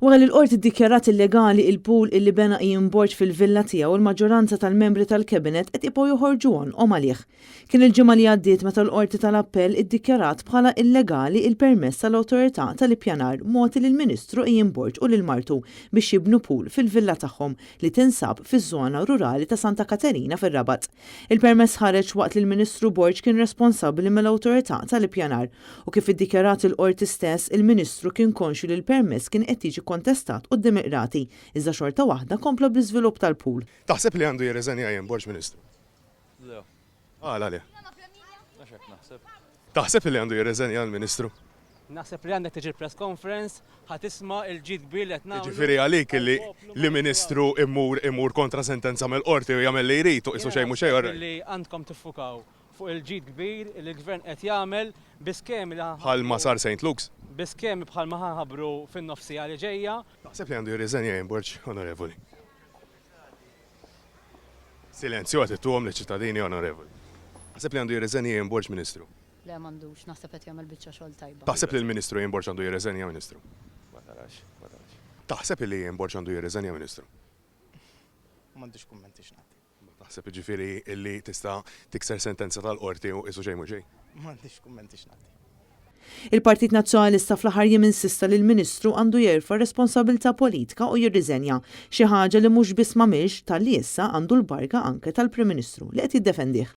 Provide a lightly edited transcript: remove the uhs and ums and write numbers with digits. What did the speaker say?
Wara li l-qorti ddikjarat illegali il-pool illi bena Ian Borg fil-villa tiegħu l-maġġoranza tal-membri tal-Cabinet qed jibgħu joħorġuhom għalih. Kien il-ġimgħa li għaddiet meta l-qorti tal-Appell iddikjarat bħala illegali il-permess tal-awtorità tal-ippjanar mogħti lill-Ministru Ian Borg u lil martu biex jibnu pool fil-villa tagħhom li tinsab fiż-żona rurali ta' Santa Caterina fir-Rabat. Il-permess ħareġ waqt li l-Ministru Borg kien responsabbli mill-awtorità tal-ippjanar u kif iddikjarat il-qorti stess il-Ministru kien konxu li l-permess kien qed jiġi kontestat quddiem il-qrati, iżda xorta waħda kompla bl-iżvilupp tal-pool. Taħseb li għandu jirreżenja Ian Borg Ministru? Le. Għal. Għaxek naħseb. Taħseb li għandu jirreżenja l-Ministru? Naħseb li għandek tiġi press conference, ħatisma' il-ġid kbir li qed nagħmlu. Ġifieri għalik li Ministru immur kontra sentenza mill-qorti u jagħmel li jrid u isu xejn mhux xejn. Li għandkom tiffukaw fuq il-ġid kbir li l-gvern qed jagħmel biskemi li Bħalma sar St. Luke's. biskemi bħalma ħabru fin-nofsija li ġejja. Taħseb li għandu jirreżenja Ian Borg, onorevoli. Silenzju għat ittuhom liċ-ċittadini onorevoli. Taħseb li għandu jirreżenja Ian Borg Ministru? Le m'għandux, naħseb qed jagħmel biċċa xogħol tajba. Taħseb li l-Ministru Ian Borg għandu jirreżenja Ministru? Ma tarax. Taħseb li Ian Borg għandu jirreżenja Ministru? M'għandix kummenti x'nagħti. Taħseb ġifieri illi tista' tikser sentenza tal-qorti u isu xejn mhux xejn? M'għandix kummenti x'nagħti. Il-Partit Nazzjonalista fl-aħħar jiem insista li l-Ministru għandu jerfa' responsabilità politika u jirriżenja, xi ħaġa li mhux biss m'għamilx tal-li issa għandu l-barka anke tal-Prim Ministru li qed jiddefendih.